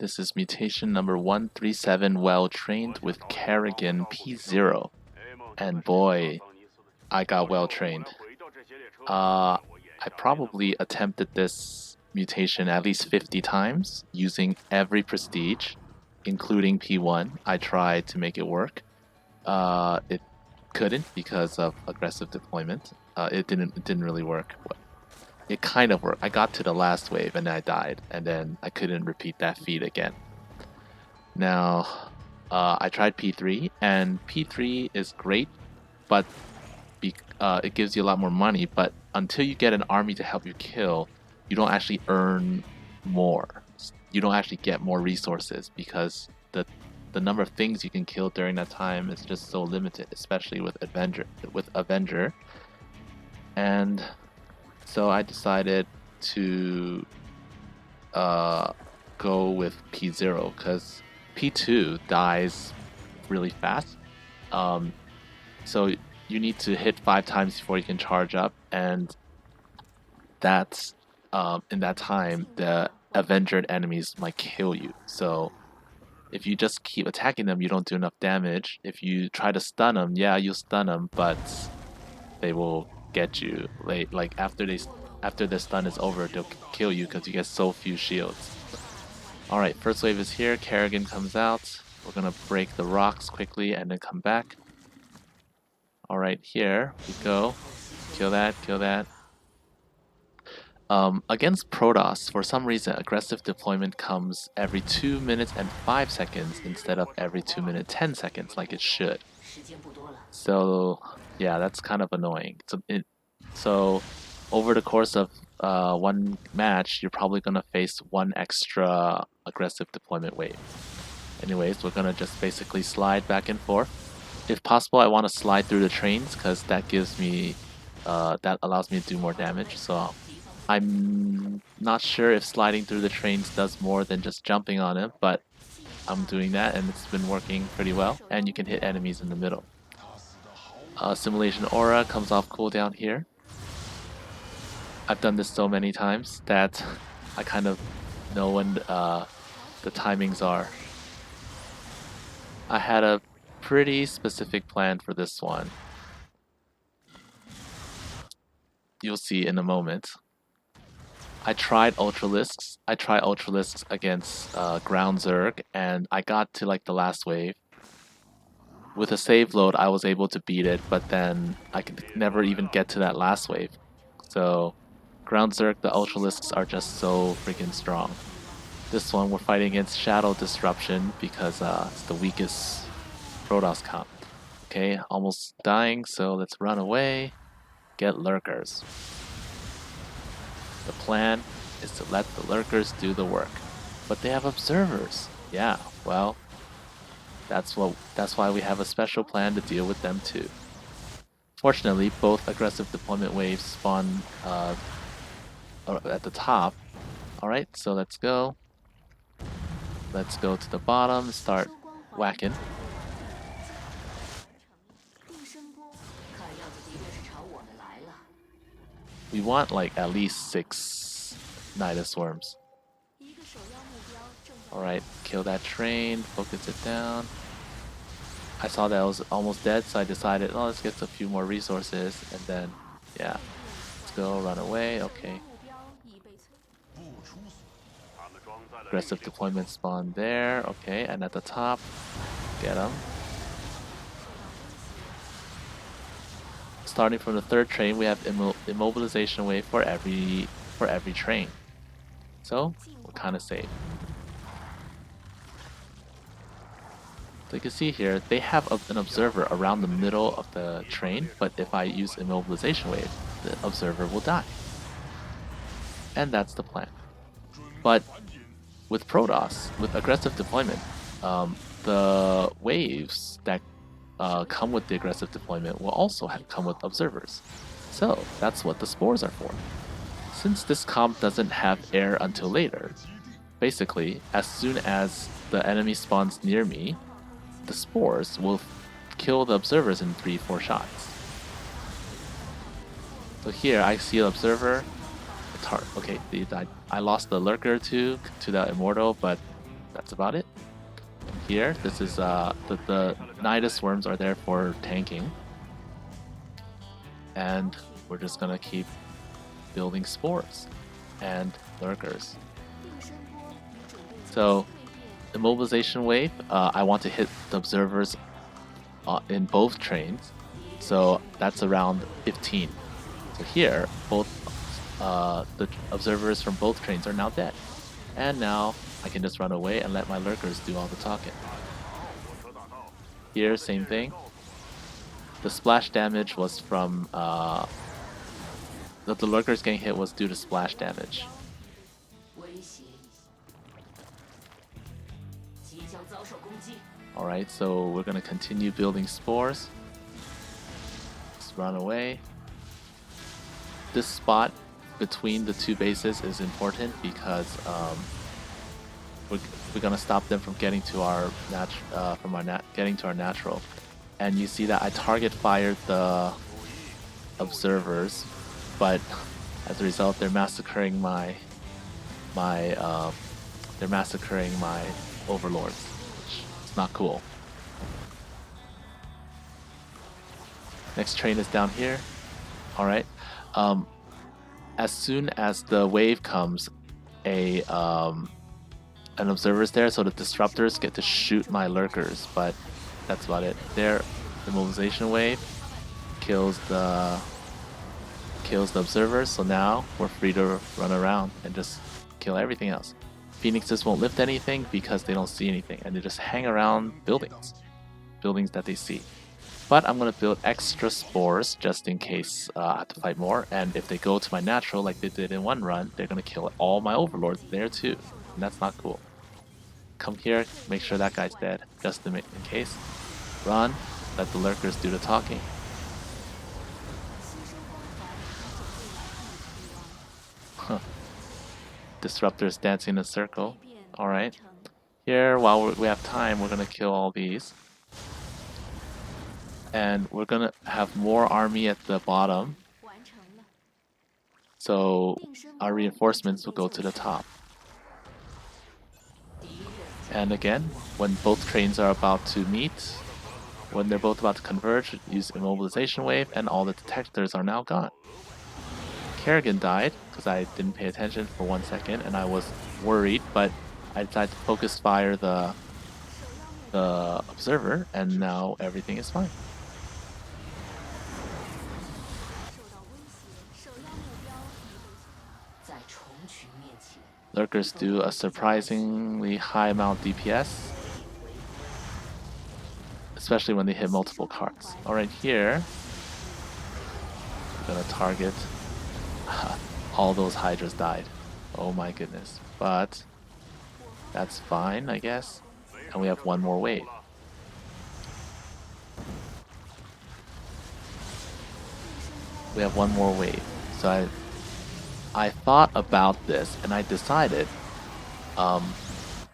This is mutation number 137, well trained with Kerrigan P0. And boy, I got well trained. I probably attempted this mutation at least 50 times using every prestige, including P1. I tried to make it work. It couldn't because of aggressive deployment. It didn't really work. It kind of worked. I got to the last wave and I died, and then I couldn't repeat that feat again. Now, I tried P3, and P3 is great, but it gives you a lot more money. But until you get an army to help you kill, you don't actually earn more. You don't actually get more resources because the number of things you can kill during that time is just so limited, especially with Avenger. And so I decided to go with P0 because P2 dies really fast. So you need to hit 5 times before you can charge up, and that's in that time the Avenger enemies might kill you. So if you just keep attacking them, you don't do enough damage. If you try to stun them, yeah, you stun them, but they will get you. Like after the stun is over, they'll kill you because you get so few shields. Alright, first wave is here. Kerrigan comes out. We're gonna break the rocks quickly and then come back. Alright, here we go. Kill that, kill that. Against Protoss, for some reason, aggressive deployment comes every 2 minutes and 5 seconds instead of every 2 minutes 10 seconds like it should. So yeah, that's kind of annoying. So over the course of one match, you're probably gonna face one extra aggressive deployment wave. Anyways, we're gonna just basically slide back and forth. If possible, I want to slide through the trains because that gives me, that allows me to do more damage. So I'm not sure if sliding through the trains does more than just jumping on it, but I'm doing that and it's been working pretty well. And you can hit enemies in the middle. Simulation Aura comes off cooldown here. I've done this so many times that I kind of know when the timings are. I had a pretty specific plan for this one. You'll see in a moment. I tried Ultralisks. I tried Ultralisks against Ground Zerg, and I got to like the last wave. With a save load, I was able to beat it, but then I could never even get to that last wave. So, Ground Zerg, the Ultralisks are just so freaking strong. This one, we're fighting against Shadow Disruption because it's the weakest Protoss comp. Okay, almost dying, so let's run away. Get lurkers. The plan is to let the lurkers do the work. But they have observers. Yeah, well, that's why we have a special plan to deal with them too. Fortunately, both aggressive deployment waves spawn at the top. Alright, so let's go. Let's go to the bottom and start whacking. We want like at least 6 Nidus Wurms. Alright, kill that train, focus it down. I saw that I was almost dead, so I decided, oh, let's get a few more resources, and then, yeah. Let's go, run away, okay. Aggressive deployment spawn there, okay, and at the top, get them. Starting from the 3rd train, we have immobilization wave for every train. So, we're kind of safe. So you can see here, they have an observer around the middle of the train, but if I use immobilization wave, the observer will die. And that's the plan. But with Protoss, with aggressive deployment, the waves that come with the aggressive deployment will also come with observers. So that's what the Spores are for. Since this comp doesn't have air until later, basically, as soon as the enemy spawns near me, the Spores will kill the observers in 3-4 shots. So here I see an observer. Okay, they died. I lost the lurker to the immortal, but that's about it. Here, this is the Nidus worms are there for tanking, and we're just gonna keep building spores and lurkers. So, immobilization wave, I want to hit the observers in both trains, so that's around 15. So here, both the observers from both trains are now dead, and now I can just run away and let my lurkers do all the talking. Here, same thing. The splash damage was from the lurkers getting hit was due to splash damage. Alright, so we're gonna continue building spores. Just run away. This spot between the two bases is important because we're gonna stop them from getting to our getting to our natural. And you see that I target fired the observers, but as a result, they're massacring my overlords, which is not cool. Next train is down here. All right. As soon as the wave comes, an observer is there, so the disruptors get to shoot my lurkers, but that's about it. There, the mobilization wave kills the observers, so now we're free to run around and just kill everything else. Phoenixes won't lift anything because they don't see anything, and they just hang around buildings that they see. But I'm gonna build extra spores just in case I have to fight more, and if they go to my natural like they did in one run, they're gonna kill all my overlords there too, and that's not cool. Come here, make sure that guy's dead, just in case. Run, let the lurkers do the talking. Disruptors dancing in a circle. Alright. Here, while we have time, we're gonna kill all these. And we're gonna have more army at the bottom. So our reinforcements will go to the top. And again, when both trains are about to meet, when they're both about to converge, use immobilization wave, and all the detectors are now gone. Kerrigan died because I didn't pay attention for 1 second, and I was worried, but I decided to focus fire the observer, and now everything is fine. Lurkers do a surprisingly high amount DPS, especially when they hit multiple cards. Alright, here we're gonna target. All those hydras died. Oh my goodness. But that's fine, I guess. And we have one more wave. We have one more wave. So I thought about this and I decided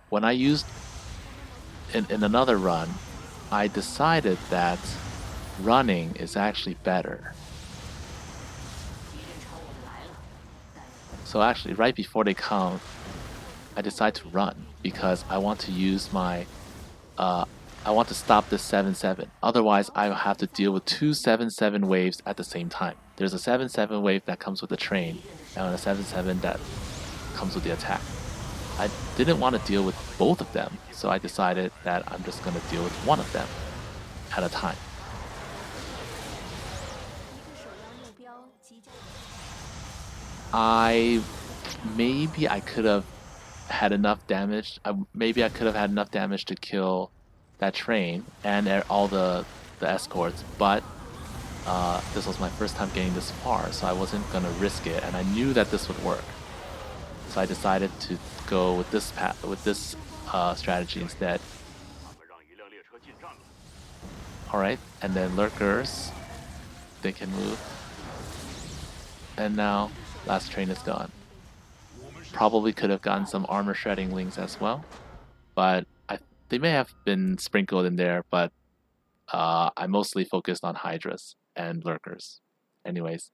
when I used in another run, I decided that running is actually better. So actually, right before they come, I decide to run because I want to use my I want to stop this 7-7. Otherwise, I will have to deal with two 7-7 waves at the same time. There's a 7-7 wave that comes with the train, and a 7-7 that comes with the attack. I didn't want to deal with both of them, so I decided that I'm just going to deal with one of them at a time. Maybe I could have had enough damage. Maybe I could have had enough damage to kill that train and all the escorts, but this was my first time getting this far, so I wasn't gonna risk it, and I knew that this would work. So I decided to go with this strategy instead. Alright, and then lurkers, they can move. And now, last train is gone. Probably could have gotten some armor shredding lings as well, but they may have been sprinkled in there, but I mostly focused on hydras and lurkers. Anyways,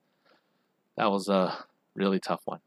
that was a really tough one.